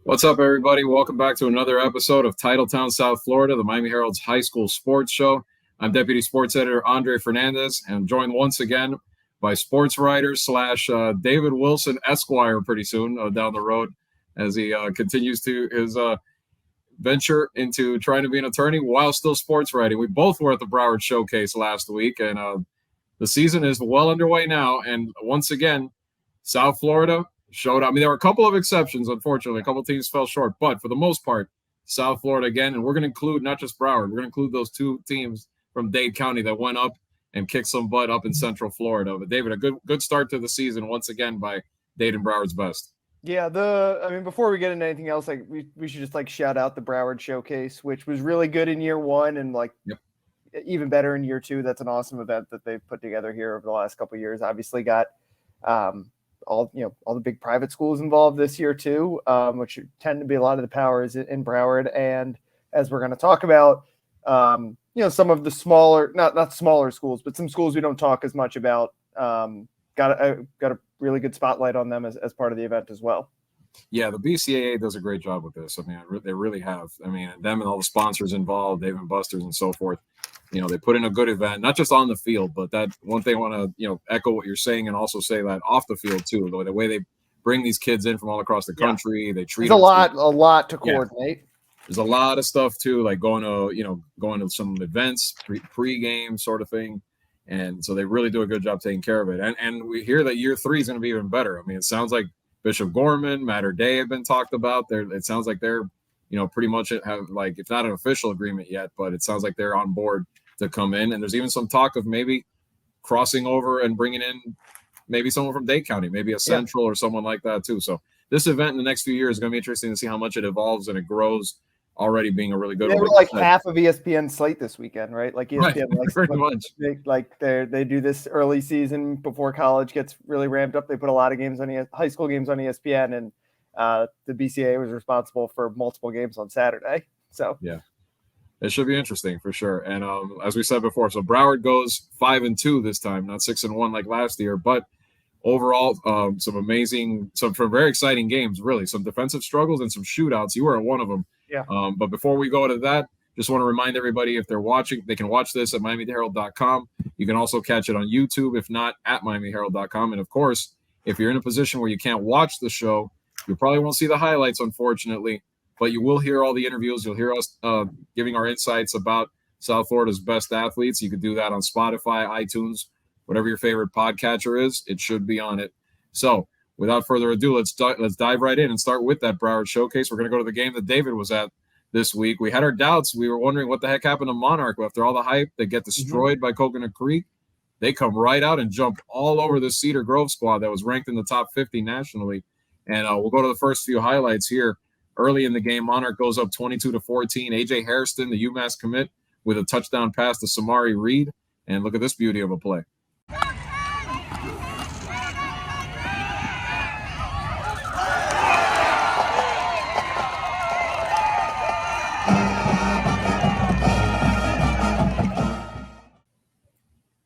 What's up, everybody? Welcome back to another episode of Titletown South Florida, the Miami Herald's high school sports show. I'm Deputy Sports Editor Andre Fernandez, and I'm joined once again by sports writer slash David Wilson Esquire pretty soon down the road as he continues to his venture into trying to be an attorney while still sports writing. We both were at the Broward Showcase last week, and the season is well underway now. And once again, South Florida showed up. I mean, there were a couple of exceptions, unfortunately. A couple of teams fell short, but for the most part, South Florida again. And we're going to include not just Broward. We're going to include those two teams from Dade County that went up and kicked some butt up in Central Florida. But David, a good start to the season once again by Dade and Broward's best. Yeah, before we get into anything else, we should just shout out the Broward Showcase, which was really good in year one and even better in year two. That's an awesome event that they've put together here over the last couple of years. Obviously got all the big private schools involved this year too, which tend to be a lot of the powers in Broward. And as we're going to talk about, some of the smaller, not smaller schools, but some schools we don't talk as much about, got a really good spotlight on them as part of the event as well. Yeah, the BCAA does a great job with this. I mean, they really have. I mean, them and all the sponsors involved, Dave and Buster's and so forth. They put in a good event, not just on the field, but that one thing I want to, echo what you're saying and also say that off the field too, the way they bring these kids in from all across the country, they treat a lot to coordinate. Yeah. There's a lot of stuff too, like going to some events, pre-game sort of thing. And so they really do a good job taking care of it. And we hear that year 3 is going to be even better. I mean, it sounds like Bishop Gorman, Matter Day have been talked about. It sounds like they're, pretty much have if not an official agreement yet, but it sounds like they're on board to come in. And there's even some talk of maybe crossing over and bringing in maybe someone from Dade County, maybe a Central or someone like that too. So this event in the next few years is going to be interesting to see how much it evolves and it grows. Already being a really good. They were half of ESPN's slate this weekend, right? Like ESPN, pretty much. They do this early season before college gets really ramped up. They put a lot of games on high school games on ESPN, and the BCAA was responsible for multiple games on Saturday. So yeah, it should be interesting for sure. And as we said before, so Broward goes 5-2 this time, not 6-1 like last year, but overall, some very exciting games. Really, some defensive struggles and some shootouts. You were at one of them. Yeah. But before we go to that, just want to remind everybody, if they're watching, they can watch this at MiamiHerald.com. You can also catch it on YouTube, if not at MiamiHerald.com. And of course, if you're in a position where you can't watch the show, you probably won't see the highlights, unfortunately, but you will hear all the interviews. You'll hear us giving our insights about South Florida's best athletes. You can do that on Spotify, iTunes, whatever your favorite podcatcher is. It should be on it. So without further ado, let's dive right in and start with that Broward Showcase. We're going to go to the game that David was at this week. We had our doubts. We were wondering what the heck happened to Monarch. After all the hype, they get destroyed by Coconut Creek. They come right out and jump all over the Cedar Grove squad that was ranked in the top 50 nationally. And we'll go to the first few highlights here. Early in the game, Monarch goes up 22-14. A.J. Hairston, the UMass commit, with a touchdown pass to Samari Reed. And look at this beauty of a play.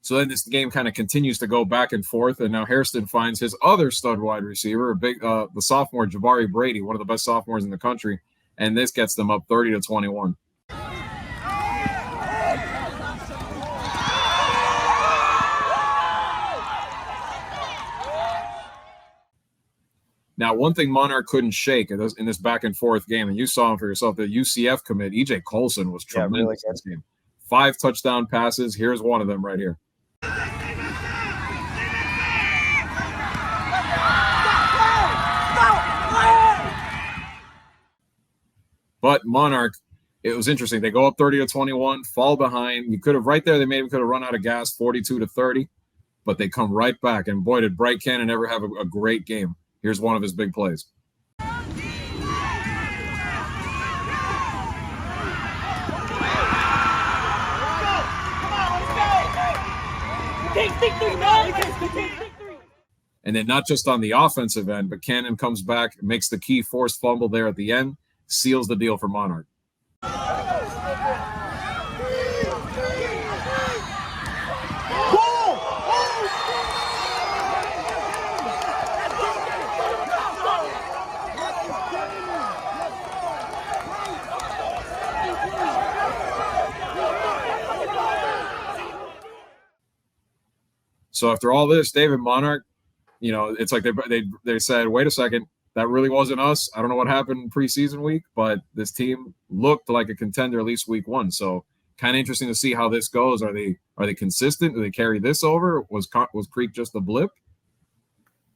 So then this game kind of continues to go back and forth, and now Hairston finds his other stud wide receiver, the sophomore Jabari Brady, one of the best sophomores in the country, and this gets them up 30-21. Now, one thing Monarch couldn't shake in this back and forth game, and you saw him for yourself, the UCF commit, E.J. Colson was tremendous in this game. 5 touchdown passes. Here's one of them right here. But Monarch, it was interesting. They go up 30-21, fall behind. You could have right there. They maybe could have run out of gas, 42-30, but they come right back. And boy, did Bright Cannon ever have a great game. Here's one of his big plays. And then not just on the offensive end, but Cannon comes back, makes the key forced fumble there at the end, seals the deal for Monarch. So after all this, David Monarch, it's like they said, wait a second, that really wasn't us. I don't know what happened preseason week, but this team looked like a contender at least week 1. So kind of interesting to see how this goes. Are they consistent? Do they carry this over? Was Creek just a blip?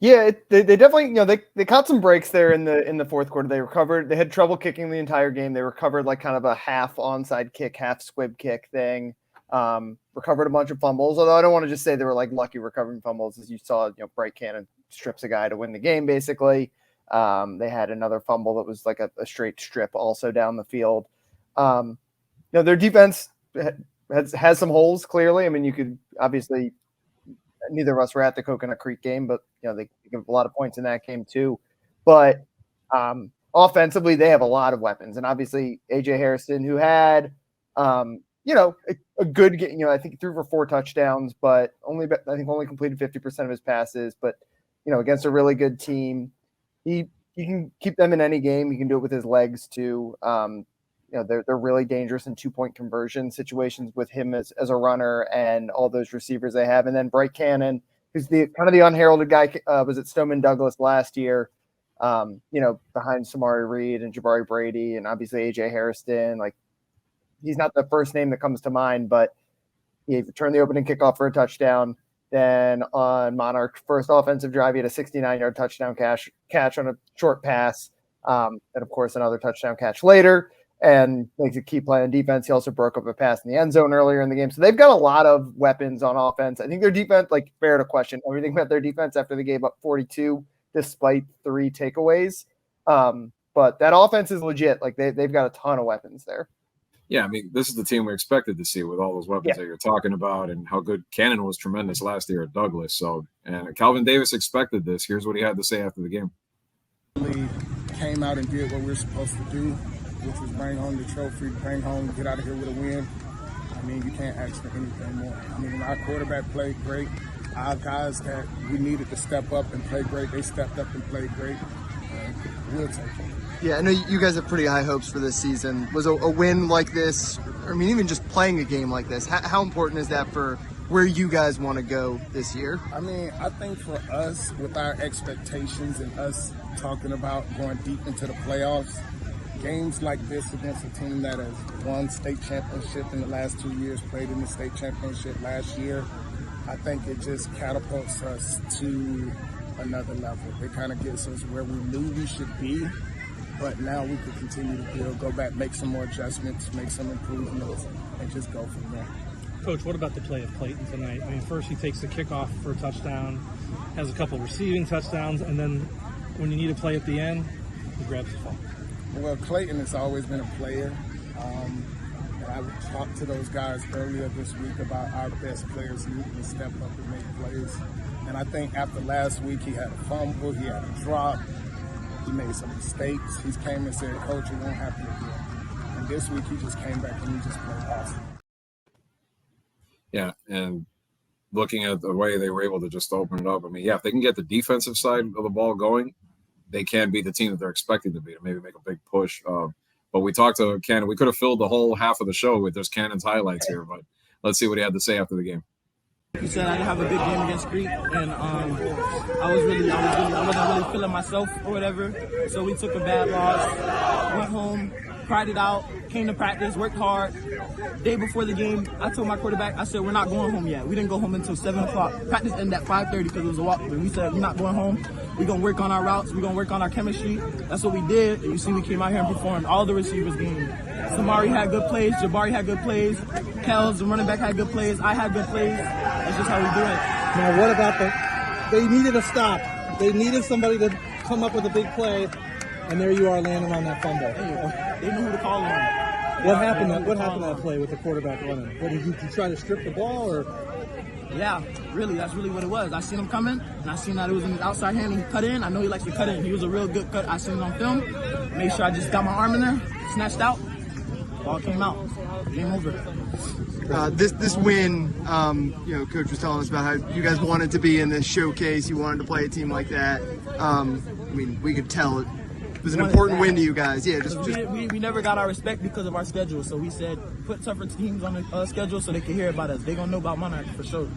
Yeah, they definitely, they caught some breaks there in the fourth quarter. They recovered. They had trouble kicking the entire game. They recovered like kind of a half onside kick, half squib kick thing. Recovered a bunch of fumbles. Although I don't want to just say they were like lucky recovering fumbles, as you saw, Bright Cannon strips a guy to win the game basically. They had another fumble that was like a straight strip also down the field. Their defense has some holes clearly. I mean, you could obviously. Neither of us were at the Coconut Creek game, but they give a lot of points in that game too. But offensively, they have a lot of weapons, and obviously AJ Harrison, who had a good game. I think he threw for 4 touchdowns, but only completed 50% of his passes. But against a really good team, he can keep them in any game. He can do it with his legs too. They're really dangerous in 2-point conversion situations with him as a runner and all those receivers they have. And then Bright Cannon, who's the unheralded guy, was at Stoneman Douglas last year, behind Samari Reed and Jabari Brady and obviously AJ Harrison. Like, he's not the first name that comes to mind, but he returned the opening kickoff for a touchdown. Then on Monarch's first offensive drive, he had a 69-yard touchdown catch on a short pass. And of course, another touchdown catch later. And makes a key play on defense. He also broke up a pass in the end zone earlier in the game. So they've got a lot of weapons on offense. I think their defense, fair to question everything about their defense after they gave up 42 despite 3 takeaways. But that offense is legit. They've got a ton of weapons there. Yeah, I mean, this is the team we expected to see with all those weapons that you're talking about, and how good Cannon was tremendous last year at Douglas. So, and Calvin Davis expected this. Here's what he had to say after the game. We came out and did what we were supposed to do, which was bring home the trophy, bring home, get out of here with a win. I mean, you can't ask for anything more. I mean, our quarterback played great. Our guys that we needed to step up and play great, they stepped up and played great. We'll take it. Yeah, I know you guys have pretty high hopes for this season. Was a win like this, I mean, even just playing a game like this, how important is that for where you guys want to go this year? I mean, I think for us, with our expectations and us talking about going deep into the playoffs, games like this against a team that has won state championship in the last 2 years, played in the state championship last year, I think it just catapults us to another level. It kind of gets us where we knew we should be, but now we could continue to build, go back, make some more adjustments, make some improvements, and just go from there. Coach, what about the play of Clayton tonight? I mean, first he takes the kickoff for a touchdown, has a couple receiving touchdowns, and then when you need a play at the end, he grabs the ball. Well, Clayton has always been a player. And I would talk to those guys earlier this week about our best players needing to step up and make plays. And I think after last week, he had a fumble, he had a drop, he made some mistakes. He came and said, Coach, it won't happen again. And this week, he just came back and he just played awesome. Yeah, and looking at the way they were able to just open it up, I mean, if they can get the defensive side of the ball going, they can be the team that they're expecting to be, to maybe make a big push. But we talked to Cannon. We could have filled the whole half of the show with just Cannon's highlights here, but let's see what he had to say after the game. He said I didn't have a good game against Creek, and I wasn't really feeling myself or whatever. So we took a bad loss, went home, cried it out, came to practice, worked hard. Day before the game, I told my quarterback, I said, we're not going home yet. We didn't go home until 7 o'clock. Practice ended at 5:30 because it was a walk. But we said, we're not going home. We're going to work on our routes. We're going to work on our chemistry. That's what we did. And you see, we came out here and performed all the receivers' game. Samari had good plays. Jabari had good plays. Kels, the running back, had good plays. I had good plays. That's just how we do it. Now, what about they needed a stop. They needed somebody to come up with a big play, and there you are landing on that fumble. They knew who to call on. What happened on that play with the quarterback running? What, did you try to strip the ball, or? Yeah, really, that's really what it was. I seen him coming, and I seen that it was in his outside hand, and he cut in. I know he likes to cut in. He was a real good cut. I seen it on film. Made sure I just got my arm in there, snatched out. Ball came out. Game over. This win, Coach was telling us about how you guys wanted to be in this showcase. You wanted to play a team like that. I mean, we could tell it was an important win to you guys. Yeah, we never got our respect because of our schedule. So we said put tougher teams on the schedule so they can hear about us. They're gonna know about Monarch for sure.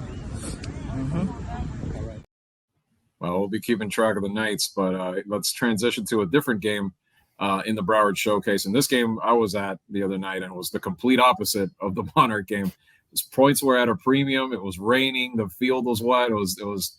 Well, we'll be keeping track of the nights, but let's transition to a different game in the Broward Showcase. And this game I was at the other night, and it was the complete opposite of the Monarch game. His points were at a premium. It was raining. The field was wet. It was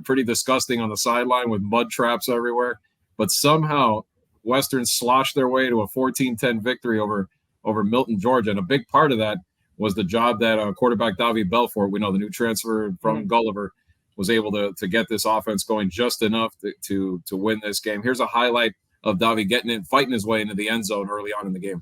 pretty disgusting on the sideline with mud traps everywhere. But somehow Western sloshed their way to a 14-10 victory over Milton, Georgia. And a big part of that was the job that quarterback Davi Belfort, we know the new transfer from Gulliver, was able to get this offense going just enough to win this game. Here's a highlight of Davi getting in, fighting his way into the end zone early on in the game.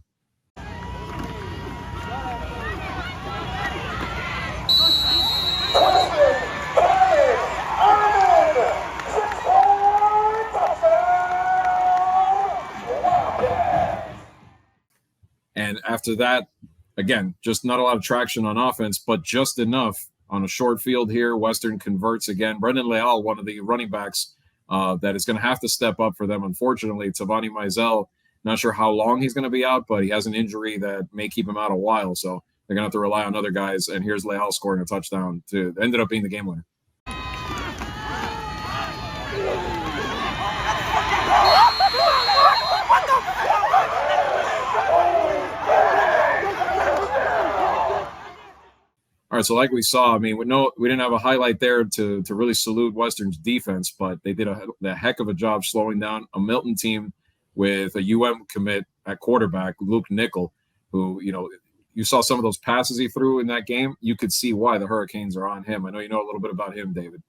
And after that, again, just not a lot of traction on offense, but just enough on a short field here. Western converts again. Brendan Leal, one of the running backs that is going to have to step up for them, unfortunately. Tavani Mizell, not sure how long he's going to be out, but he has an injury that may keep him out a while. So they're going to have to rely on other guys. And here's Leal scoring a touchdown to ended up being the game winner. All right, so like we saw, I mean, we didn't have a highlight there to really salute Western's defense, but they did a heck of a job slowing down a Milton team with a UM commit at quarterback, Luke Nickel, who, you saw some of those passes he threw in that game. You could see why the Hurricanes are on him. I know you know a little bit about him, David.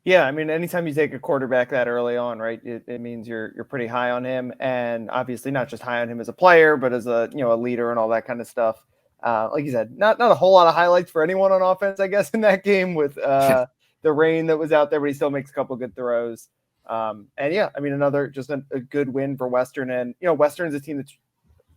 Yeah, I mean, anytime you take a quarterback that early on, right, it means you're pretty high on him, and obviously not just high on him as a player, but as a leader and all that kind of stuff. Like you said, not a whole lot of highlights for anyone on offense, I guess, in that game with the rain that was out there, but he still makes a couple of good throws. And yeah, I mean, another just a good win for Western. And, Western's a team that's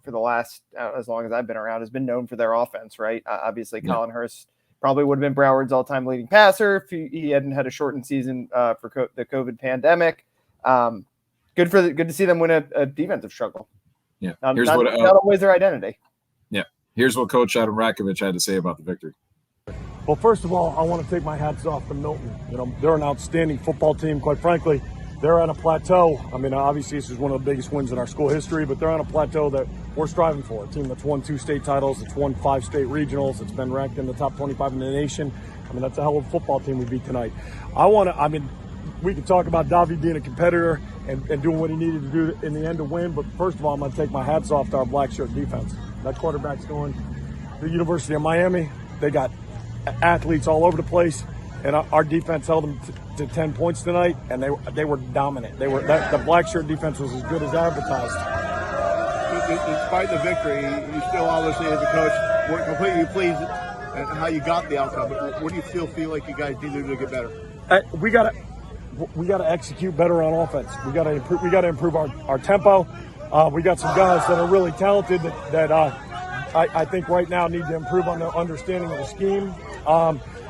for the last, as long as I've been around, has been known for their offense, right? Obviously, Colin Hurst probably would have been Broward's all-time leading passer if he hadn't had a shortened season for the COVID pandemic. Good to see them win a defensive struggle. Yeah, not always their identity. Yeah. Here's what Coach Adam Rakovich had to say about the victory. Well, first of all, I want to take my hats off to Milton. They're an outstanding football team. Quite frankly, they're on a plateau. I mean, obviously, this is one of the biggest wins in our school history, but they're on a plateau that we're striving for. A team that's won 2 state titles, it's won 5 state regionals, it's been ranked in the top 25 in the nation. I mean, that's a hell of a football team we beat tonight. We can talk about Davi being a competitor and doing what he needed to do in the end to win, but first of all, I'm going to take my hats off to our black shirt defense. That quarterback's going to the University of Miami. They got athletes all over the place, and our defense held them to 10 points tonight, and they were dominant. The black shirt defense was as good as advertised. Despite the victory, you still obviously, as a coach, weren't completely pleased at how you got the outcome. But what do you still feel like you guys need to do to get better? We got to execute better on offense. We got to improve our tempo. We got some guys that are really talented that I think right now need to improve on their understanding of the scheme.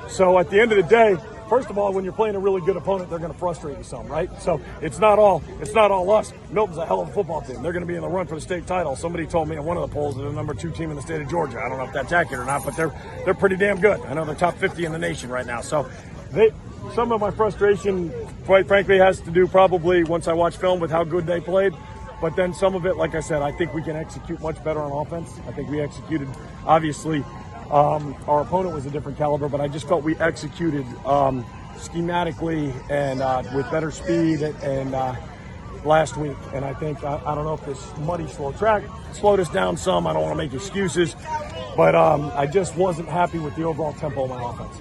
So at the end of the day, first of all, when you're playing a really good opponent, they're going to frustrate you some, right? So it's not all us. Milton's a hell of a football team. They're going to be in the run for the state title. Somebody told me in one of the polls they're the number 2 team in the state of Georgia. I don't know if that's accurate or not, but they're pretty damn good. I know they're top 50 in the nation right now. So some of my frustration, quite frankly, has to do probably once I watch film with how good they played. But then some of it, like I said, I think we can execute much better on offense. I think we executed, obviously, our opponent was a different caliber, but I just felt we executed schematically and with better speed and last week. And I think, I don't know if this muddy, slow track slowed us down some. I don't want to make excuses, but I just wasn't happy with the overall tempo of my offense.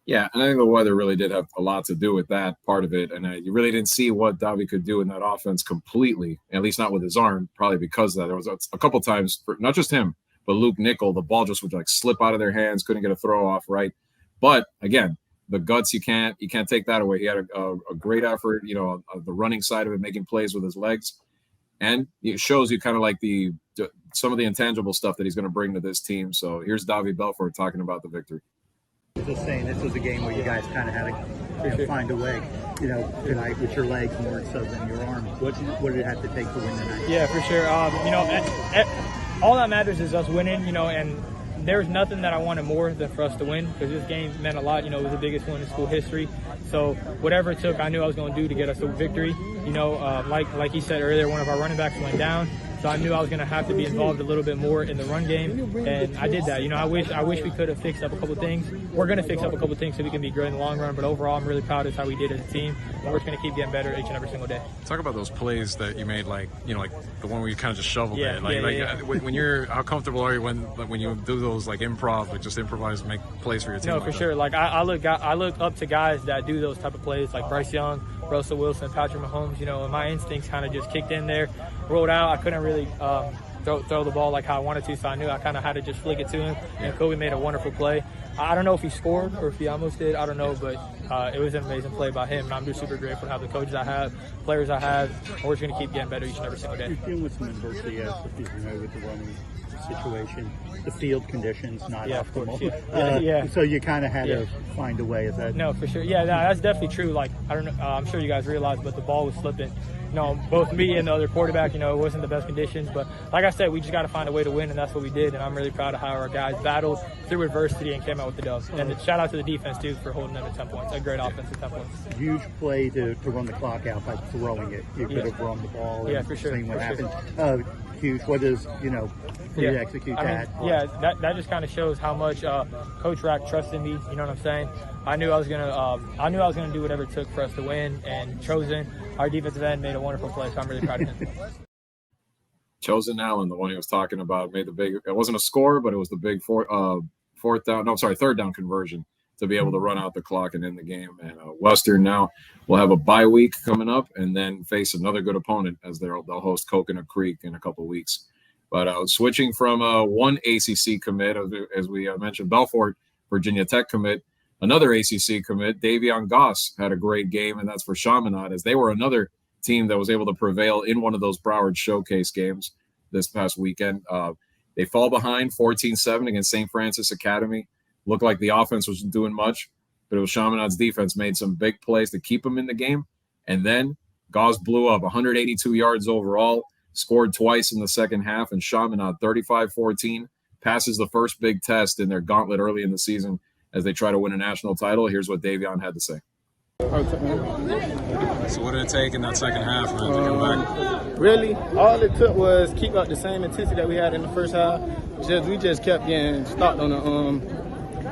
Yeah, and I think the weather really did have a lot to do with that part of it. And you really didn't see what Davi could do in that offense completely, at least not with his arm, probably because of that. There was a couple times, not just him, but Luke Nickel, the ball just would slip out of their hands, couldn't get a throw off right. But again, the guts, you can't take that away. He had a great effort, the running side of it, making plays with his legs. And it shows you kind of like some of the intangible stuff that he's going to bring to this team. So here's Davi Belfort talking about the victory. Just saying, this was a game where you guys kind of had to find a way, tonight with your legs more so than your arm. What did it have to take to win tonight? Yeah, for sure. All that matters is us winning, and there was nothing that I wanted more than for us to win, because this game meant a lot. You know, it was the biggest one in school history. So whatever it took, I knew I was going to do to get us a victory. You know, like he said earlier, one of our running backs went down. So I knew I was going to have to be involved a little bit more in the run game, and I did that. You know, I wish we could have fixed up a couple things. We're going to fix up a couple things so we can be good in the long run, but overall I'm really proud of how we did as a team, and we're just going to keep getting better each and every single day. Talk about those plays that you made, like, you know, like the one where you kind of just shoveled it. When you're, how comfortable are you when you do those like improv, like just improvise, make plays for your team? No, for sure. Like I look up to guys that do those type of plays, like Bryce Young, Russell Wilson, Patrick Mahomes. You know, and my instincts kind of just kicked in there, rolled out. I couldn't really throw the ball like how I wanted to, so I knew I kind of had to just flick it to him. And Kobe made a wonderful play. I don't know if he scored or if he almost did. I don't know, but it was an amazing play by him, and I'm just super grateful to have the coaches I have, players I have, and we're just going to keep getting better each and every single day. You're dealing with some adversity as you know, with the running situation, the field conditions not optimal. So you kind of had to find a way. Is that? No, for sure. Yeah, no, that's definitely true. Like, I don't know, I'm sure you guys realize, but the ball was slipping. You know, both me and the other quarterback, you know, it wasn't the best conditions. But like I said, we just got to find a way to win, and that's what we did. And I'm really proud of how our guys battled through adversity and came out with the dub. And shout out to the defense, too, for holding them to 10 points. A great offense at 10 points. Huge play to run the clock out by throwing it. You could have run the ball and for sure, seen what happened. Huge. What is, you know, for you to execute that? That just kind of shows how much Coach Rack trusted me. You know what I'm saying? I knew I was gonna do whatever it took for us to win, and Chosen, our defensive end, made a wonderful play, so I'm really proud of him. Chosen Allen, the one he was talking about, made the big. It wasn't a score, but it was the big third down conversion to be able to run out the clock and end the game. And Western now will have a bye week coming up, and then face another good opponent as they'll host Coconut Creek in a couple weeks. But switching from one ACC commit, as we mentioned, Belfort, Virginia Tech commit, another ACC commit, Davion Goss had a great game, and that's for Chaminade, as they were another team that was able to prevail in one of those Broward Showcase games this past weekend. They fall behind 14-7 against St. Francis Academy. Looked like the offense wasn't doing much, but it was Chaminade's defense made some big plays to keep them in the game. And then Goss blew up 182 yards overall, scored twice in the second half, and Chaminade 35-14 passes the first big test in their gauntlet early in the season as they try to win a national title. Here's what Davion had to say. So what did it take in that second half, man, to come back? Really, all it took was keep up the same intensity that we had in the first half. We just kept getting stopped on the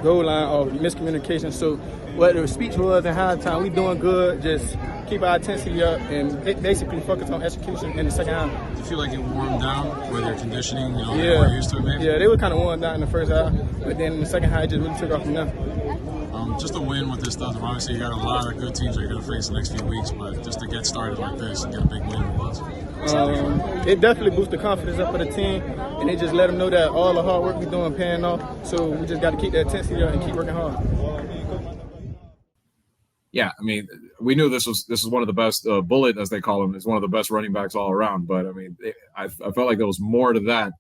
goal line of miscommunication. So what the speech was in halftime, we doing good, just keep our intensity up and basically focus on execution in the second half. Do you feel like you warmed down with your conditioning? You know, you were used to it maybe? Yeah, they were kind of worn down in the first half, but then in the second half, it just really took off from there. Just to win with this stuff, obviously you got a lot of good teams that you're going to face the next few weeks, but just to get started like this and get a big win it definitely boosts the confidence up for the team, and it just let them know that all the hard work we're doing paying off. So we just got to keep that intensity up and keep working hard. Yeah, I mean, we knew this was one of the best. Bullet, as they call him, is one of the best running backs all around. But I mean, I felt like there was more to that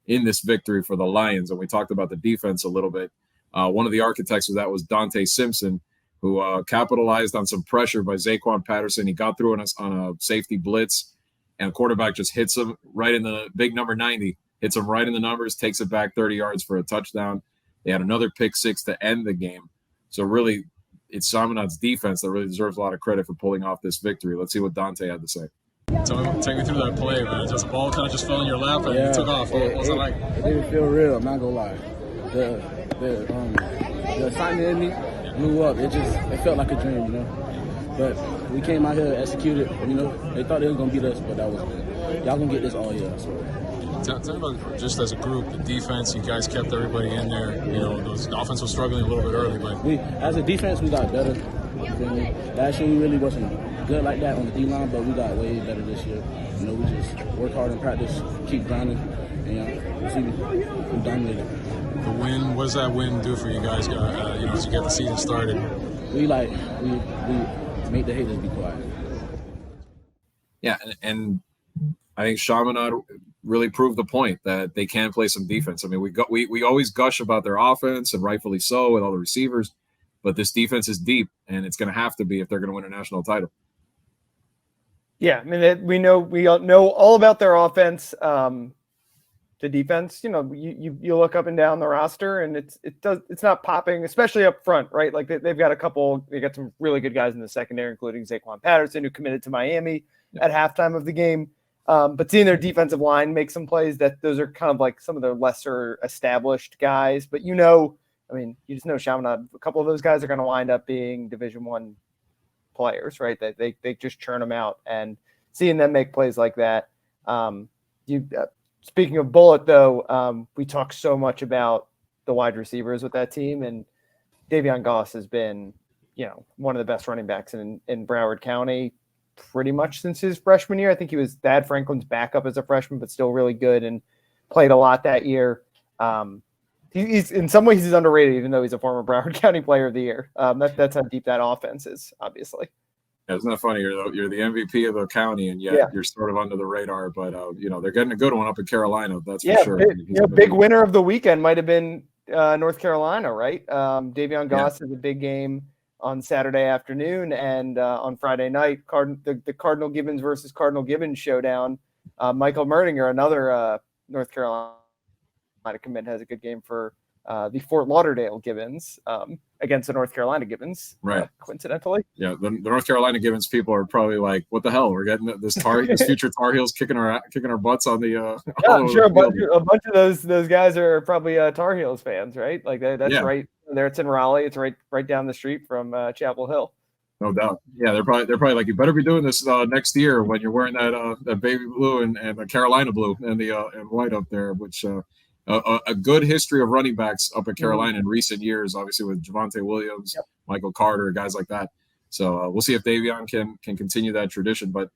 in this victory for the Lions, and we talked about the defense a little bit. One of the architects of that was Dante Simpson, who capitalized on some pressure by Zaquan Patterson. He got through on a safety blitz, and the quarterback just hits him right in the big number 90, hits him right in the numbers, takes it back 30 yards for a touchdown. They had another pick six to end the game. So really, it's Chaminade's defense that really deserves a lot of credit for pulling off this victory. Let's see what Dante had to say. Take me through that play, man. Just the ball kind of just fell in your lap and you took off. What was it like? It didn't feel real, I'm not gonna lie. The assignment in me blew up. It felt like a dream, you know. But we came out here and executed. You know, they thought they were gonna beat us, but that was good. Y'all gonna get this all year. So. Tell me about just as a group, the defense. You guys kept everybody in there. You know, the offense was struggling a little bit early, but as a defense, we got better. Last year we really wasn't good like that on the D line, but we got way better this year. You know, we just work hard in practice, keep grinding, and we dominated. The win, what does that win do for you guys? You know, as you get the season started. We make the haters be quiet. Yeah, and I think Chaminade really proved the point that they can play some defense. I mean, we always gush about their offense, and rightfully so, with all the receivers, but this defense is deep, and it's going to have to be if they're going to win a national title. Yeah, I mean, we all know all about their offense. to defense. You know, you look up and down the roster, and it's not popping, especially up front, right? Like they've got they got some really good guys in the secondary, including Zaquan Patterson, who committed to Miami at halftime of the game. But seeing their defensive line make some plays, those are kind of like some of the lesser established guys. But you just know Chaminade, a couple of those guys are going to wind up being Division I players, right? They just churn them out, and seeing them make plays like that. Speaking of Bullet, though, we talk so much about the wide receivers with that team, and Davion Goss has been, one of the best running backs in Broward County pretty much since his freshman year. I think he was Thad Franklin's backup as a freshman, but still really good and played a lot that year. He's in some ways he's underrated, even though he's a former Broward County Player of the Year. That's how deep that offense is, obviously. Yeah, isn't that funny? You're the MVP of the county, and yet you're sort of under the radar. But they're getting a good one up in Carolina. That's for sure. Big winner of the weekend might have been North Carolina, right? Davion Goss is a big game on Saturday afternoon, and on Friday night, the Cardinal Gibbons versus Cardinal Gibbons showdown. Michael Merdinger, another North Carolina commit, has a good game for the Fort Lauderdale Gibbons against the North Carolina Gibbons, right? Coincidentally, the North Carolina Gibbons people are probably like, "What the hell? We're getting this future Tar Heels kicking our butts on the." I'm sure a bunch of those guys are probably Tar Heels fans, right? Like that's right there. It's in Raleigh. It's right down the street from Chapel Hill. No doubt. Yeah, they're probably like, you better be doing this next year when you're wearing that baby blue and the Carolina blue and the and white up there, which. A good history of running backs up at Carolina in recent years, obviously with Javonte Williams, Michael Carter, guys like that. So we'll see if Davion can continue that tradition. But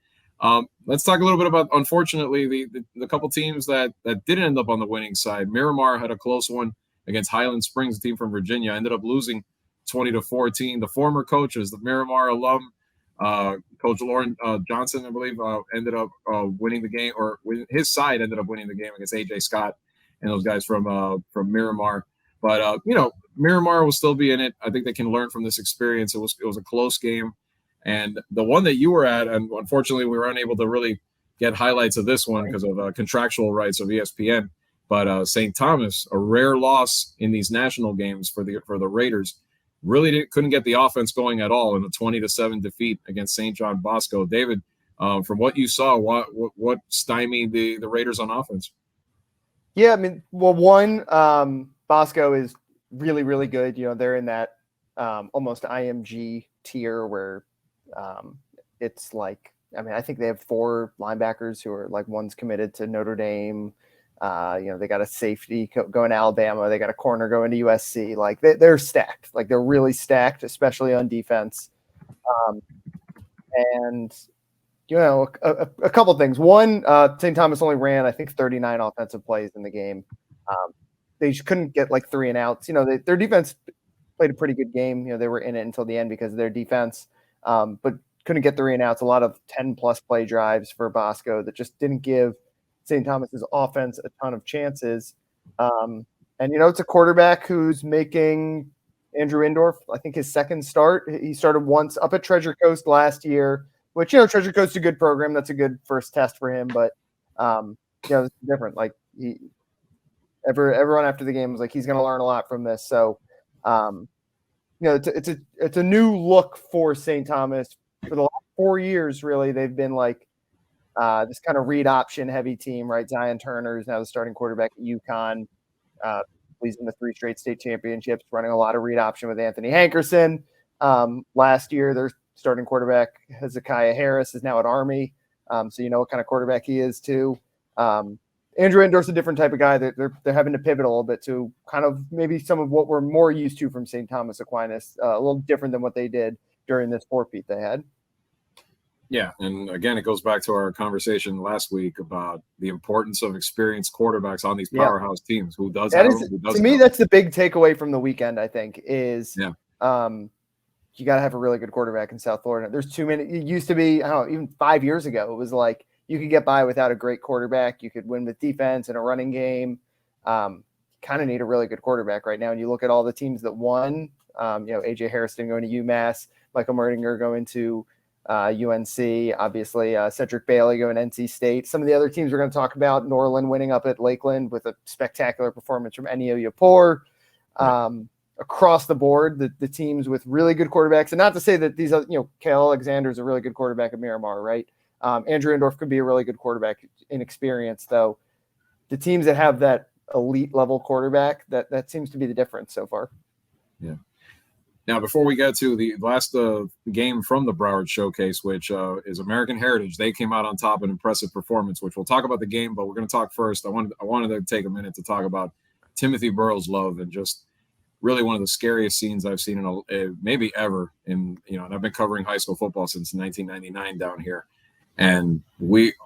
let's talk a little bit about, unfortunately, the couple teams that didn't end up on the winning side. Miramar had a close one against Highland Springs, a team from Virginia, ended up losing 20-14. The former coaches, the Miramar alum, Coach Lauren Johnson, I believe, ended up winning the game, or his side ended up winning the game against AJ Scott and those guys from Miramar. But Miramar will still be in it. I think they can learn from this experience. It was a close game, and the one that you were at, and unfortunately we were unable to really get highlights of this one because of contractual rights of ESPN. But St. Thomas, a rare loss in these national games for the Raiders, really couldn't get the offense going at all in a 20-7 defeat against St. John Bosco. David, from what you saw, what stymied the Raiders on offense? Yeah, I mean, well, one, Bosco is really, really good. They're in that almost IMG tier where it's like, I mean, I think they have 4 linebackers who are like, one's committed to Notre Dame. They got a safety going to Alabama. They got a corner going to USC. Like they're stacked. Like they're really stacked, especially on defense. And a couple things. One, St. Thomas only ran, I think, 39 offensive plays in the game. They just couldn't get like 3 and outs. Their defense played a pretty good game. They were in it until the end because of their defense, but couldn't get 3 and outs. A lot of 10+ play drives for Bosco that just didn't give St. Thomas's offense a ton of chances. And it's a quarterback who's making Andrew Indorf, I think, his second start. He started once up at Treasure Coast last year, which, Treasure Coast is a good program. That's a good first test for him. But, it's different. Like everyone after the game was like, he's going to learn a lot from this. So, it's a new look for St. Thomas. For the last 4 years, really, they've been like this kind of read option heavy team, right? Zion Turner is now the starting quarterback at UConn. He's in the 3 straight state championships, running a lot of read option with Anthony Hankerson. Last year, their starting quarterback, Hezekiah Harris, is now at Army. So you know what kind of quarterback he is too. Andrew Indorf's a different type of guy. They're having to pivot a little bit to kind of maybe some of what we're more used to from St. Thomas Aquinas, a little different than what they did during this 4-peat they had. Yeah, and again, it goes back to our conversation last week about the importance of experienced quarterbacks on these powerhouse teams. Who does that? To me, that's the big takeaway from the weekend, I think, is you got to have a really good quarterback in South Florida. There's too many. It used to be, I don't know, even 5 years ago, it was like you could get by without a great quarterback. You could win with defense and a running game. Kind of need a really good quarterback right now. And you look at all the teams that won, AJ Harrison going to UMass, Michael Merdinger going to UNC, obviously Cedric Bailey going to NC State. Some of the other teams we're going to talk about, Norland winning up at Lakeland with a spectacular performance from Enio Yapor. Across the board, the teams with really good quarterbacks. And not to say that these are, Kale Alexander is a really good quarterback at Miramar, right? Andrew Endorf could be a really good quarterback in experience, though. The teams that have that elite level quarterback, that seems to be the difference so far. Yeah. Now, before we get to the last game from the Broward Showcase, which is American Heritage, they came out on top, an impressive performance, which we'll talk about the game, but we're going to talk first. I wanted to take a minute to talk about Timothy Burrell's love, and just really one of the scariest scenes I've seen in maybe ever. And I've been covering high school football since 1999 down here. And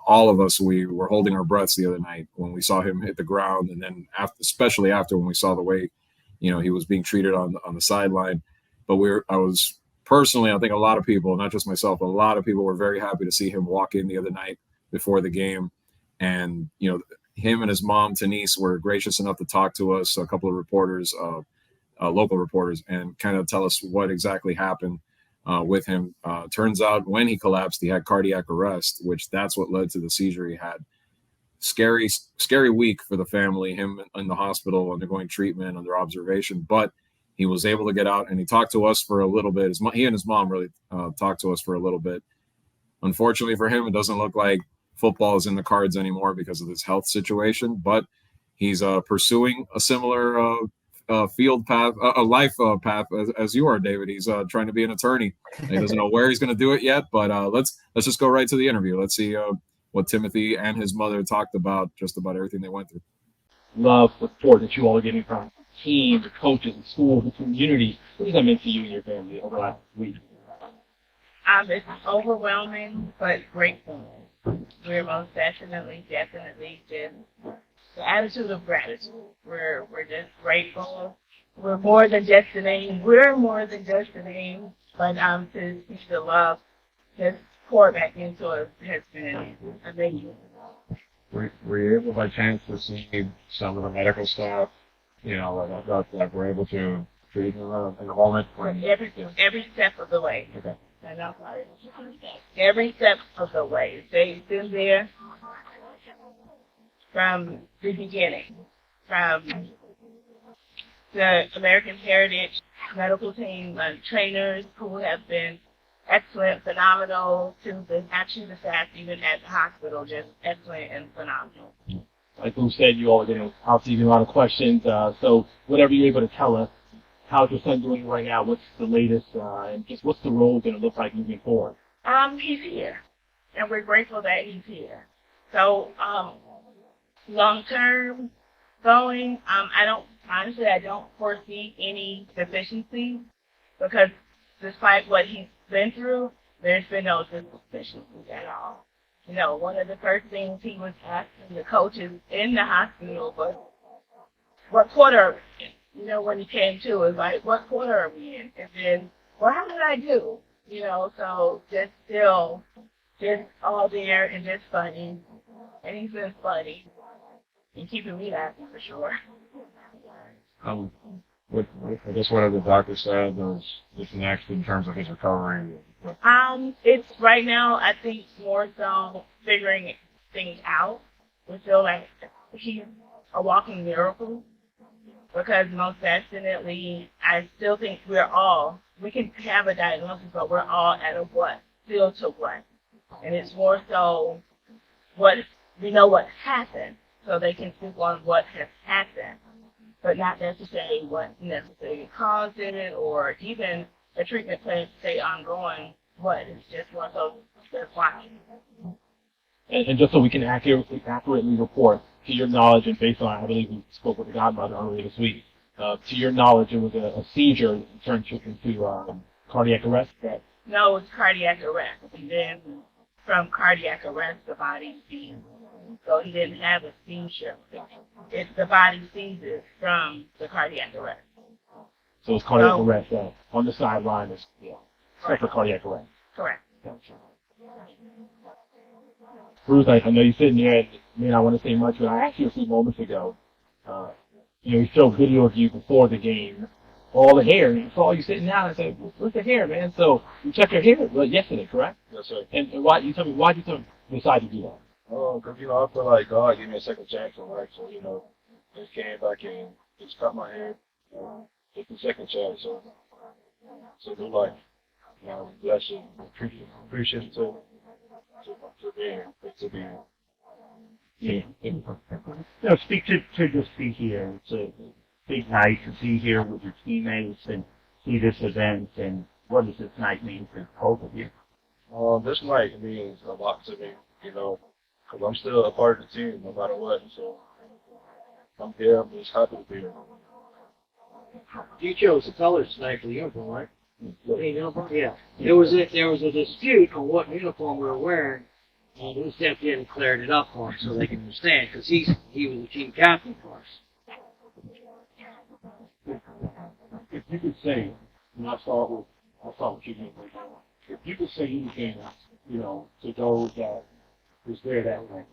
all of us were holding our breaths the other night when we saw him hit the ground. And then especially after when we saw the way, he was being treated on the sideline. But I was personally, I think a lot of people, not just myself, but a lot of people were very happy to see him walk in the other night before the game. And, him and his mom, Denise, were gracious enough to talk to us, a couple of reporters, local reporters, and kind of tell us what exactly happened with him. Turns out when he collapsed, he had cardiac arrest, which that's what led to the seizure he had. Scary week for the family, him in the hospital undergoing treatment, under observation, but he was able to get out, and he talked to us for a little bit. He and his mom really talked to us for a little bit. Unfortunately for him, it doesn't look like football is in the cards anymore because of his health situation, but he's pursuing a similar field path, a life path as you are, David. He's trying to be an attorney. He doesn't know where he's going to do it yet, but let's just go right to the interview. Let's see what Timothy and his mother talked about, just about everything they went through. Love, the support that you all are getting from the team, the coaches, the school, the community. What does that mean to you and your family over the last week? It's overwhelming, but grateful. We're most definitely just the attitude of gratitude. We're just grateful. We're more than just a name. We're more than just a name. But to see the love just pour back into us has been amazing. Were you able by chance to see some of the medical staff? Like we're able to treat him in the moment? Every step of the way. Okay. And I'm sorry. Every step of the way. They've been there from the beginning, from the American Heritage medical team, trainers who have been excellent, phenomenal, to the staff even at the hospital, just excellent and phenomenal. Like Lou said, you all are getting obviously a lot of questions. So whatever you're able to tell us, how's your son doing right now? What's the latest? And just what's the role going to look like moving forward? He's here, and we're grateful that he's here. So, long-term going, I don't foresee any deficiencies, because despite what he's been through, there's been no deficiencies at all. One of the first things he was asking the coaches in the hospital was, what quarter are we in? When he came to, it was like, what quarter are we in? And then, well, how did I do? So just still, just all there and just funny. And he's been funny and keeping me happy for sure. I guess what the doctor said was just next in terms of his recovery. It's right now, I think, more so figuring things out. We feel like he's a walking miracle, because most definitely, I still think we can have a diagnosis, but we're all at a what, still to what. And it's more so we know what happened, so they can speak on what has happened, but not necessarily what necessarily caused it, or even a treatment plan to stay ongoing. It's just more so just watching. And just so we can accurately report, to your knowledge, and based on, I believe we spoke with the godmother earlier this week, to your knowledge, it was a seizure that turned into cardiac arrest? No, it's cardiac arrest. And then from cardiac arrest, the body seized. So he didn't have a seizure. The body seizes from the cardiac arrest. So it's cardiac arrest on the sideline. Except for cardiac arrest. Correct. Bruce, I know you're sitting there, and may not want to say much, but I asked you a few moments ago. We showed video of you before the game. all the hair. And I saw you sitting down. I said, "What's the hair, man?" So you checked your hair yesterday, correct? Yes, sir. And why you decide to do that? Oh, because, I feel like God gave me a second chance in life. So, just came back in, just cut my hair, just a second chance. So do life. Bless you. Appreciate it to be here. Yeah. Speak to just be here. It's a big night to be here with your teammates and see this event. And what does this night mean for both of you? This night means a lot to me, because I'm still a part of the team no matter what. So I'm here. I'm just happy to be here. You chose the colors tonight for the uniform, right? The uniform? Yeah. There was a dispute on what uniform we were wearing, and we stepped in and cleared it up for him so they can understand, because he was the team captain for us. If you could say, and I'll start with you, if you could say anything, to those that was there that night,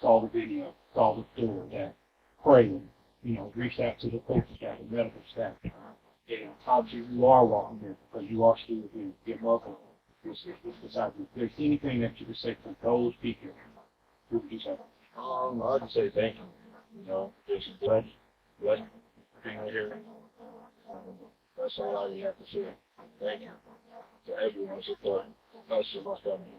saw the video, saw the story, that prayed, reached out to the coaching staff, the medical staff, and obviously you are walking in because you are still here, your mother is beside you. If there's anything that you could say to those people, who would you say? I'd just say thank you. Just bless being here. That's all I have to say. Thank you to everyone supporting us and my family.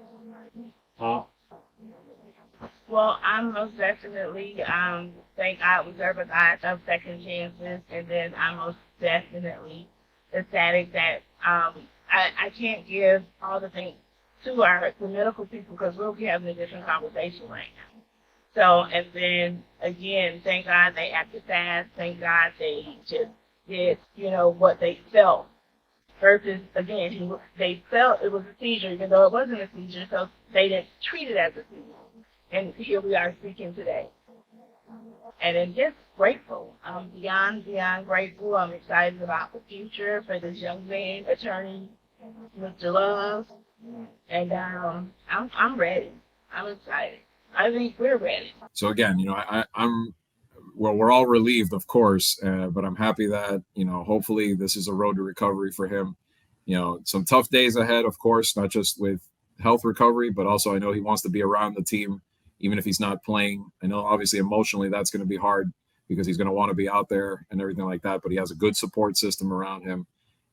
Well, I'm most definitely thank God we serve a God of second chances, and then I'm most definitely ecstatic that I can't give all the things to the medical people because we'll be having a different conversation right now. So, and then again, thank God they acted fast. Thank God they just did, what they felt. Versus, again, they felt it was a seizure, even though it wasn't a seizure, so they didn't treat it as a seizure. And here we are speaking today. And I'm just grateful. I'm beyond grateful. I'm excited about the future for this young man, attorney, Mr. Love. And I'm ready. I'm excited. I think we're ready. So again, we're all relieved, of course, but I'm happy that, hopefully this is a road to recovery for him. Some tough days ahead, of course, not just with health recovery, but also I know he wants to be around the team, even if he's not playing. I know obviously emotionally that's going to be hard because he's going to want to be out there and everything like that, but he has a good support system around him.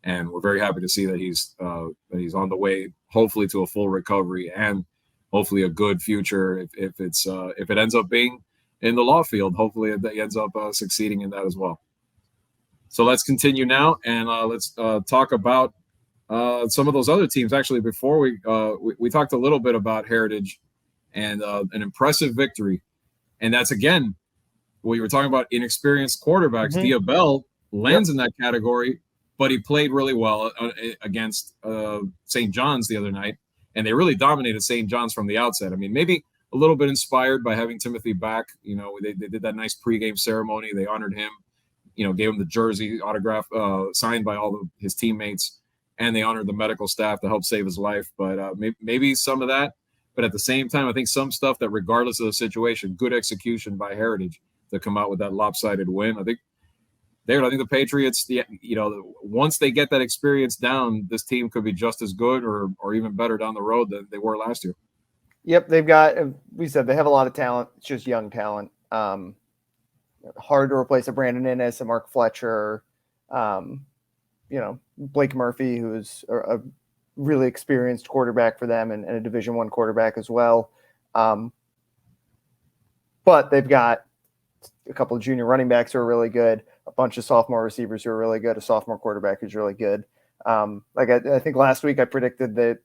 And we're very happy to see that he's on the way, hopefully, to a full recovery and hopefully a good future. If it ends up being in the law field, hopefully he ends up succeeding in that as well. So let's continue now, and let's talk about some of those other teams. Actually, before we talked a little bit about Heritage and an impressive victory, and that's again what you were talking about, inexperienced quarterbacks. Diabell lands in that category, but he played really well against St. John's the other night, and they really dominated St. John's from the outset. I mean, maybe a little bit inspired by having Timothy back. They did that nice pregame ceremony. They honored him, gave him the jersey autograph signed by all of his teammates, and they honored the medical staff to help save his life. But maybe some of that. But at the same time, I think some stuff that regardless of the situation, good execution by Heritage to come out with that lopsided win. I think the Patriots, once they get that experience down, this team could be just as good or even better down the road than they were last year. Yep, they've got, we said they have a lot of talent. It's just young talent. Hard to replace a Brandon Innes, a Mark Fletcher, Blake Murphy, who's a really experienced quarterback for them and a Division I quarterback as well. But they've got a couple of junior running backs who are really good, a bunch of sophomore receivers who are really good, a sophomore quarterback who's really good. I think last week I predicted that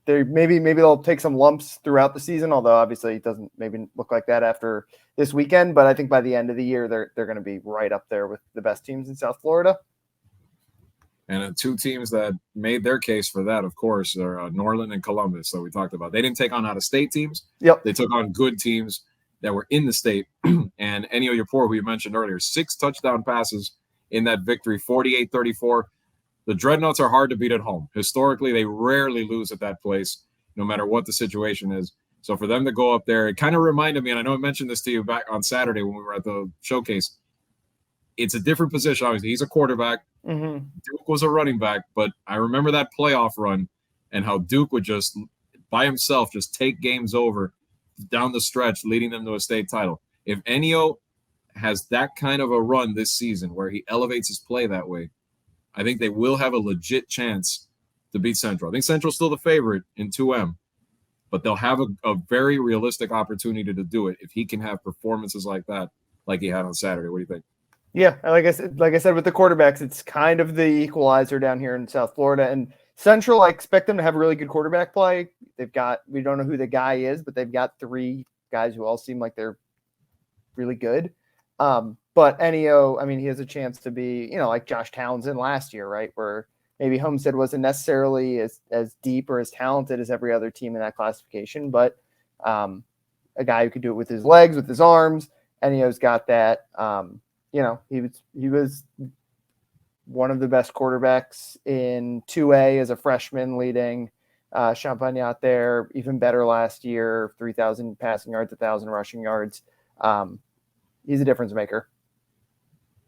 maybe they'll take some lumps throughout the season, although obviously it doesn't maybe look like that after this weekend. But I think by the end of the year, they're going to be right up there with the best teams in South Florida. And two teams that made their case for that, of course, are Norland and Columbus. So we talked about. They didn't take on out-of-state teams. Yep. They took on good teams that were in the state. And Ennio Yapor, who you mentioned earlier, 6 touchdown passes in that victory, 48-34. The Dreadnoughts are hard to beat at home. Historically, they rarely lose at that place, no matter what the situation is. So for them to go up there, it kind of reminded me, and I know I mentioned this to you back on Saturday when we were at the showcase. It's a different position. Obviously, he's a quarterback. Duke was a running back, but I remember that playoff run and how Duke would just, by himself, just take games over down the stretch, leading them to a state title. If Ennio has that kind of a run this season where he elevates his play that way, I think they will have a legit chance to beat Central. I think Central's still the favorite in 2M, but they'll have a very realistic opportunity to do it if he can have performances like that, like he had on Saturday. What do you think? Yeah, like I said with the quarterbacks, it's kind of the equalizer down here in South Florida. And Central, I expect them to have really good quarterback play. We don't know who the guy is, but they've got 3 guys who all seem like they're really good. But Ennio, I mean, he has a chance to be, like Josh Townsend last year, right? Where maybe Homestead wasn't necessarily as deep or as talented as every other team in that classification, but a guy who could do it with his legs, with his arms. Ennio's got that. He was one of the best quarterbacks in 2A as a freshman, leading Champagne out there, even better last year, 3,000 passing yards, 1,000 rushing yards. He's a difference maker.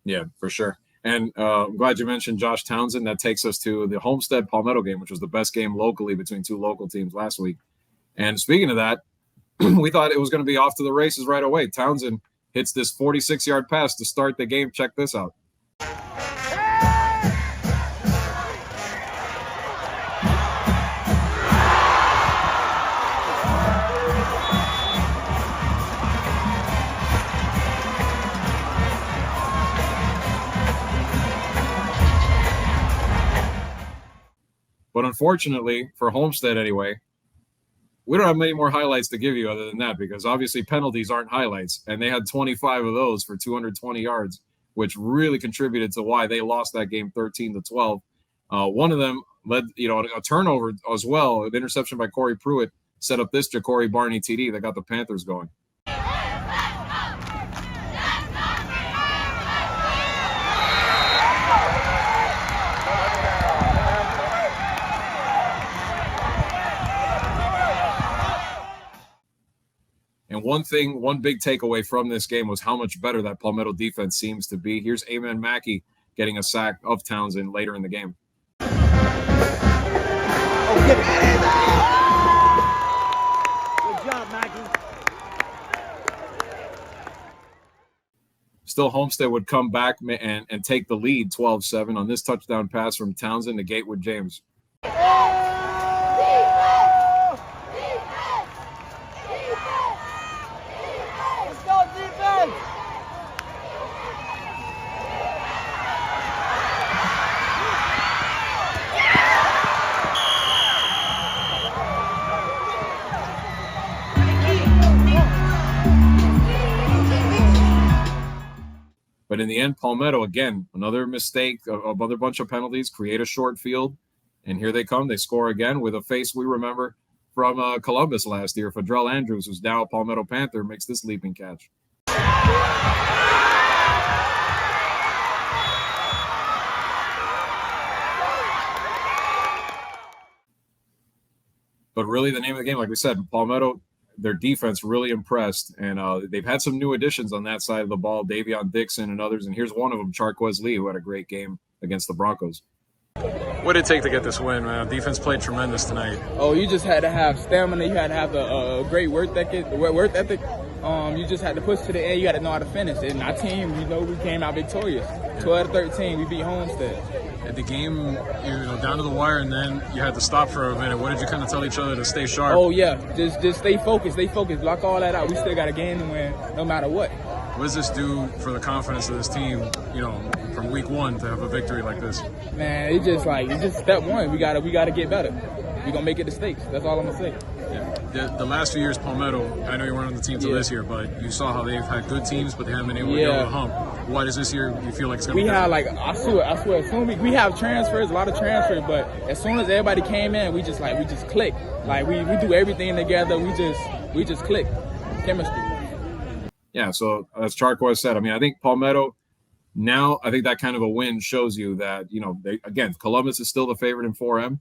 Yeah, for sure. And I'm glad you mentioned Josh Townsend. That takes us to the Homestead Palmetto game, which was the best game locally between 2 local teams last week. And speaking of that, we thought it was going to be off to the races right away. Townsend hits this 46-yard pass to start the game. Check this out. But unfortunately, for Homestead anyway, we don't have many more highlights to give you other than that, because obviously penalties aren't highlights, and they had 25 of those for 220 yards, which really contributed to why they lost that game 13-12. One of them led, a turnover as well. An interception by Corey Pruitt set up this Ja'Cory Barney TD that got the Panthers going. And one big takeaway from this game was how much better that Palmetto defense seems to be. Here's Amen Mackey getting a sack of Townsend later in the game. Oh, get it. Good job, Mackey. Still, Homestead would come back and take the lead 12-7 on this touchdown pass from Townsend to Gatewood James. But in the end, Palmetto, again, another mistake, another bunch of penalties, create a short field. And here they come. They score again with a face we remember from Columbus last year. Fadrell Andrews, who's now a Palmetto Panther, makes this leaping catch. But really, the name of the game, like we said, Palmetto, their defense really impressed, and they've had some new additions on that side of the ball, Davion Dixon and others, and here's one of them, Charquez Lee, who had a great game against the Broncos. What did it take to get this win, man? Defense played tremendous tonight. Oh, you just had to have stamina. You had to have a great work ethic. You just had to push to the end. You got to know how to finish. And our team, we came out victorious. 12-13, we beat Homestead. At the game, down to the wire, and then you had to stop for a minute. What did you kind of tell each other to stay sharp? Oh, yeah. Just stay focused. Block all that out. We still got a game to win no matter what. What does this do for the confidence of this team, from week 1 to have a victory like this? Man, it's just step one. We gotta get better. We're going to make it to states. That's all I'm going to say. Yeah. The last few years, Palmetto, I know you weren't on the team till this year, but you saw how they've had good teams, but they haven't been able to get over the hump. Why does this year you feel like it's going to be different? I swear, as soon as we have transfers, a lot of transfers, but as soon as everybody came in, we just click. Like, we do everything together. We just click. Chemistry. Yeah, so as Charquez said, I think Palmetto, now I think that kind of a win shows you that, Columbus is still the favorite in 4M,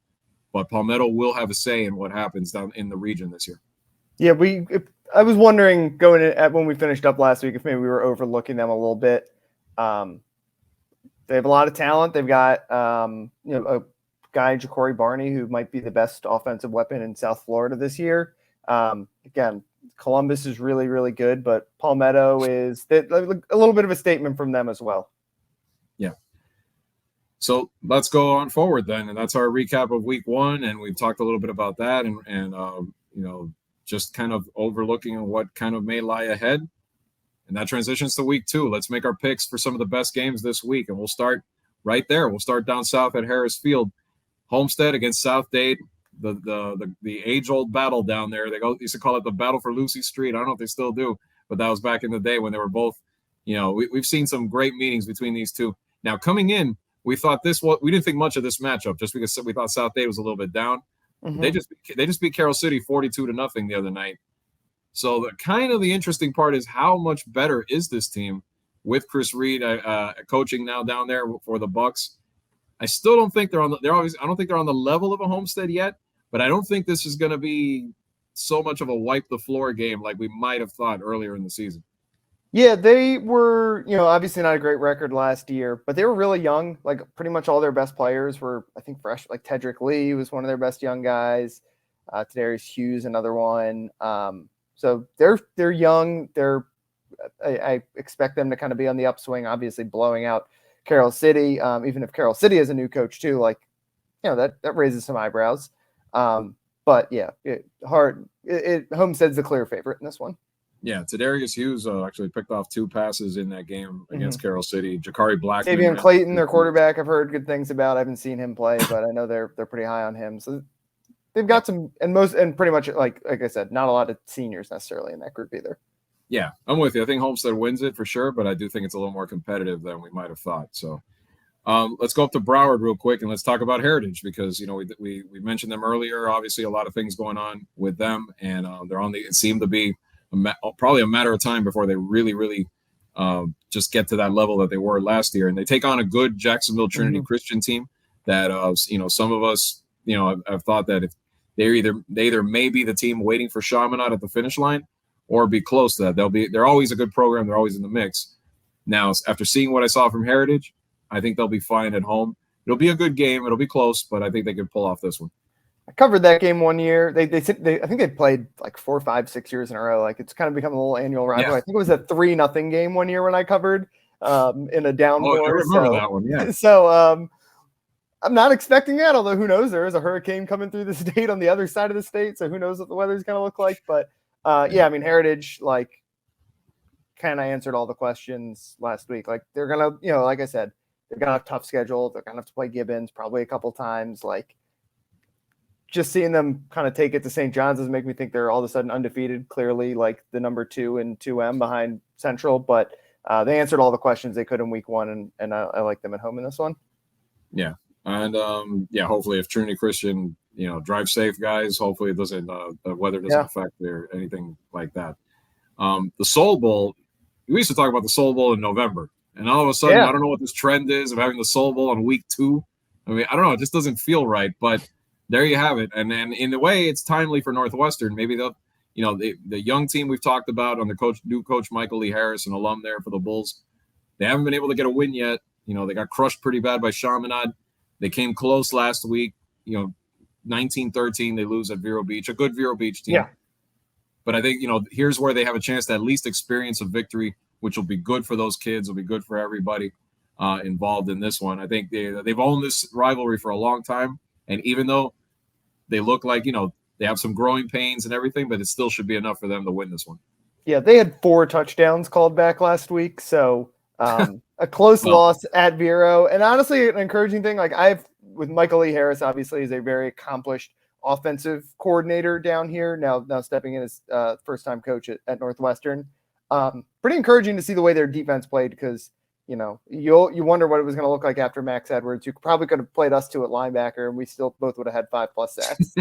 but Palmetto will have a say in what happens down in the region this year. Yeah, I was wondering when we finished up last week if maybe we were overlooking them a little bit. They have a lot of talent. They've got a guy, Ja'Cory Barney, who might be the best offensive weapon in South Florida this year. Again, Columbus is really, really good, but Palmetto is a little bit of a statement from them as well. Yeah. So let's go on forward then, and that's our recap of week 1, and we've talked a little bit about that, and just kind of overlooking what kind of may lie ahead, and that transitions to week 2. Let's make our picks for some of the best games this week, and we'll start right there. We'll start down south at Harris Field, Homestead against South Dade, the age-old battle down there. They used to call it the battle for Lucy Street. I don't know if they still do, but that was back in the day when they were both. We've seen some great meetings between these two. Now coming in, we thought we didn't think much of this matchup just because we thought South Dade was a little bit down. Mm-hmm. They just beat Carroll City 42-0 the other night. So the interesting part is how much better is this team with Chris Reed coaching now down there for the Bucks. I still don't think I don't think they're on the level of a Homestead yet, but I don't think this is going to be so much of a wipe the floor game like we might have thought earlier in the season. Yeah, they were, obviously not a great record last year, but they were really young. Like pretty much all their best players were, I think, fresh. Like Tedrick Lee was one of their best young guys. Tadarius Hughes, another one. So they're young. I expect them to kind of be on the upswing, obviously blowing out Carroll City. Even if Carroll City has a new coach too, that raises some eyebrows. But yeah, Homestead's the clear favorite in this one. Yeah, Tadarius Hughes actually picked off 2 passes in that game against Carroll City. Ja'Cory Blackman. Tavion Clayton, their quarterback, I've heard good things about. I haven't seen him play, but I know they're pretty high on him. So they've got some, and pretty much like I said, not a lot of seniors necessarily in that group either. Yeah, I'm with you. I think Homestead wins it for sure, but I do think it's a little more competitive than we might have thought. So let's go up to Broward real quick and let's talk about Heritage because we mentioned them earlier. Obviously, a lot of things going on with them, and it seemed to be probably a matter of time before they really just get to that level that they were last year. And they take on a good Jacksonville Trinity Christian team that some of us have thought that if they either may be the team waiting for Chaminade at the finish line or be close to that. They're always a good program. They're always in the mix. Now, after seeing what I saw from Heritage, I think they'll be fine at home. It'll be a good game. It'll be close, but I think they can pull off this one. I covered that game one year. I think they played like 4, 5, 6 years in a row. Like it's kind of become a little annual rivalry. Yeah. I think it was a 3-0 game one year when I covered in a downpour. I remember that one. Yeah. So I'm not expecting that. Although who knows? There is a hurricane coming through the state on the other side of the state, so who knows what the weather's going to look like. But yeah, I mean Heritage kind of answered all the questions last week. Like they're gonna, like I said, they're gonna have a tough schedule. They're gonna have to play Gibbons probably a couple times. Just seeing them kind of take it to St. John's doesn't make me think they're all of a sudden undefeated, clearly like the number 2 in 2M behind Central, but they answered all the questions they could in week 1, and I like them at home in this one. Yeah. And hopefully if Trinity Christian, drive safe guys, hopefully it doesn't, the weather doesn't affect their anything like that. The Soul Bowl, we used to talk about the Soul Bowl in November, and all of a sudden, I don't know what this trend is of having the Soul Bowl on week 2. I mean, I don't know. It just doesn't feel right, but there you have it. And then in a way, it's timely for Northwestern. Maybe they'll, the young team we've talked about on the new coach, Michael Lee Harris, an alum there for the Bulls. They haven't been able to get a win yet. They got crushed pretty bad by Chaminade. They came close last week, 19-13. They lose at Vero Beach, a good Vero Beach team. Yeah. But I think, here's where they have a chance to at least experience a victory, which will be good for those kids. Will be good for everybody involved in this one. I think they've owned this rivalry for a long time. And even though they look like, they have some growing pains and everything, but it still should be enough for them to win this one. Yeah, they had 4 touchdowns called back last week. So a close loss at Vero. And honestly, an encouraging thing, with Michael Lee Harris, obviously, is a very accomplished offensive coordinator down here. Now stepping in as first-time coach at Northwestern. Pretty encouraging to see the way their defense played because, you wonder what it was going to look like after Max Edwards, who probably could have played us 2 at linebacker, and we still both would have had 5+ sacks.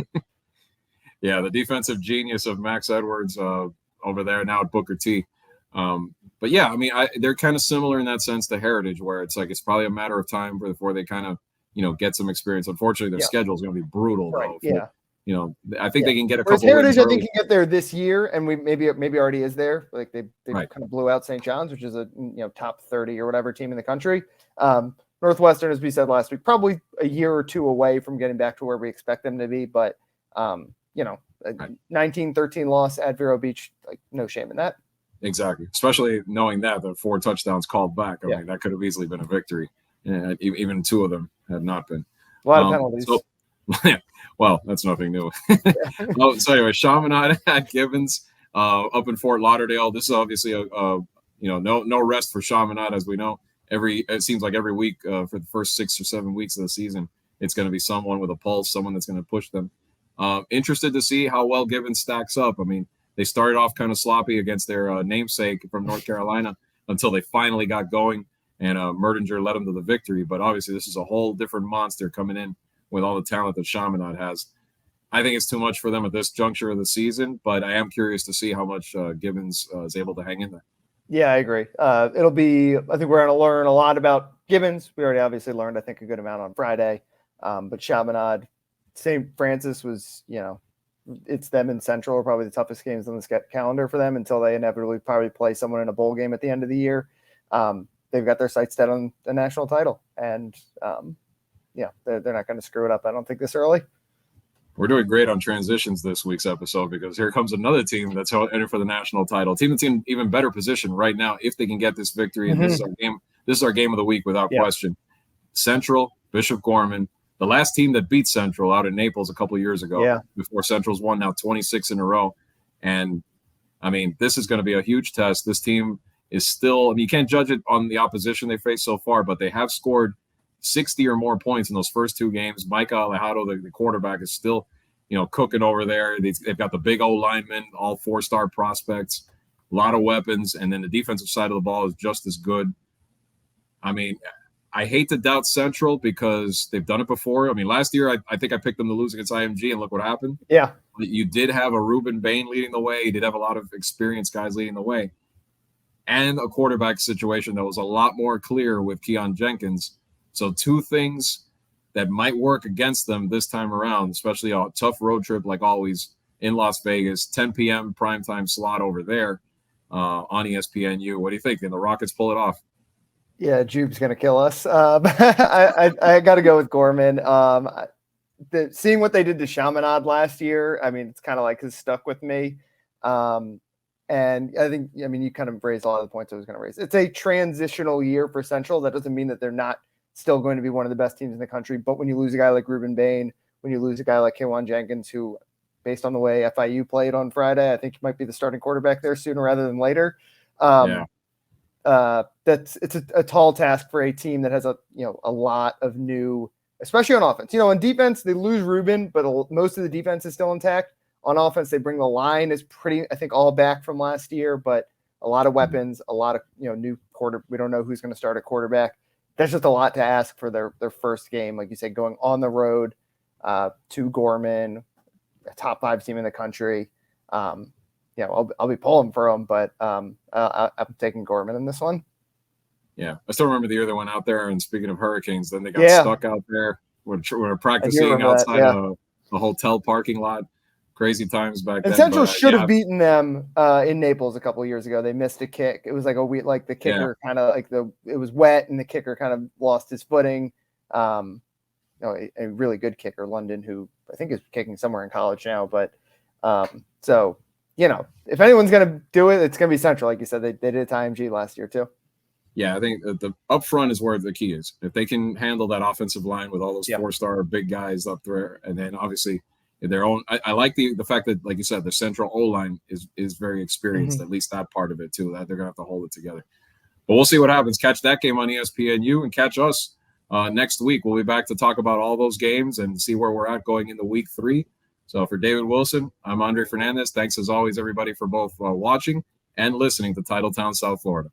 Yeah, the defensive genius of Max Edwards over there now at Booker T. But yeah, I mean, they're kind of similar in that sense to Heritage, where it's probably a matter of time before they kind of get some experience. Unfortunately, their schedule is going to be brutal, though. Yeah. I think they can get a Whereas couple. Heritage, I think, can get there this year, and we maybe already is there. They kind of blew out St. John's, which is a top 30 or whatever team in the country. Northwestern, as we said last week, probably a year or two away from getting back to where we expect them to be. But, you know, a 19-13 loss at Vero Beach, like no shame in that. Exactly. Especially knowing that the 4 touchdowns called back. I mean, that could have easily been a victory. And even 2 of them had not been. A lot of penalties. So, well, that's nothing new. So anyway, Chaminade at Gibbons up in Fort Lauderdale. This is obviously no rest for Chaminade, as we know. It seems like every week for the first 6 or 7 weeks of the season, it's going to be someone with a pulse, someone that's going to push them. Interested to see how well Gibbons stacks up. I mean, they started off kind of sloppy against their namesake from North Carolina until they finally got going, and Merdinger led them to the victory. But obviously, this is a whole different monster coming in with all the talent that Chaminade has. I think it's too much for them at this juncture of the season, but I am curious to see how much Gibbons is able to hang in there. Yeah, I agree. I think we're going to learn a lot about Gibbons. We already obviously learned, I think, a good amount on Friday. But Chaminade, St. Francis was, it's them and Central are probably the toughest games on the calendar for them until they inevitably probably play someone in a bowl game at the end of the year. They've got their sights set on the national title, and they're not going to screw it up, I don't think, this early. We're doing great on transitions this week's episode because here comes another team that's entered for the national title. A team that's in even better position right now if they can get this victory. And this is our game of the week without question. Central, Bishop Gorman, the last team that beat Central out in Naples a couple of years ago before Central's won now 26 in a row. And, I mean, this is going to be a huge test. This team is still – I mean, you can't judge it on the opposition they faced so far, but they have scored 60 or more points in those first 2 games. Micah Alejado, the quarterback, is still, cooking over there. They've got the big O linemen, all 4-star prospects, a lot of weapons, and then the defensive side of the ball is just as good. I mean, I hate to doubt Central because they've done it before. I mean, last year I think I picked them to lose against IMG, and look what happened. Yeah. You did have a Reuben Bain leading the way. You did have a lot of experienced guys leading the way, and a quarterback situation that was a lot more clear with Keon Jenkins. So 2 things that might work against them this time around, especially a tough road trip like always in Las Vegas, 10 p.m. primetime slot over there on ESPNU. What do you think? Can the Rockets pull it off? Yeah, Jube's going to kill us. I got to go with Gorman. Seeing what they did to Chaminade last year, I mean, it's kind of like has stuck with me. And I think, you kind of raised a lot of the points I was going to raise. It's a transitional year for Central. That doesn't mean that they're not still going to be one of the best teams in the country. But when you lose a guy like Reuben Bain, when you lose a guy like Keon Jenkins, who, based on the way FIU played on Friday, I think he might be the starting quarterback there sooner rather than later. It's a tall task for a team that has a lot of new, especially on offense. On defense, they lose Reuben, but most of the defense is still intact. On offense, they bring the line is pretty, I think, all back from last year, but a lot of weapons, a lot of new quarter. We don't know who's going to start at quarterback. That's just a lot to ask for their first game, like you said, going on the road to Gorman, a top 5 team in the country. I'll be pulling for them, but I'm taking Gorman in this one. Yeah, I still remember the year they went out there, and speaking of hurricanes, then they got stuck out there. We're practicing outside a hotel parking lot. Crazy times back then. And Central should have beaten them in Naples a couple of years ago. They missed a kick. It was like the kicker kind of it was wet, and the kicker kind of lost his footing. A really good kicker, London, who I think is kicking somewhere in college now. But if anyone's going to do it, it's going to be Central. Like you said, they did it to IMG last year too. Yeah, I think the up front is where the key is. If they can handle that offensive line with all those 4-star big guys up there, and then obviously their own. I like the fact that, like you said, the Central O-line is very experienced, at least that part of it too, that they're going to have to hold it together. But we'll see what happens. Catch that game on ESPNU and catch us next week. We'll be back to talk about all those games and see where we're at going into week 3. So for David Wilson, I'm Andre Fernandez. Thanks as always, everybody, for both watching and listening to Titletown South Florida.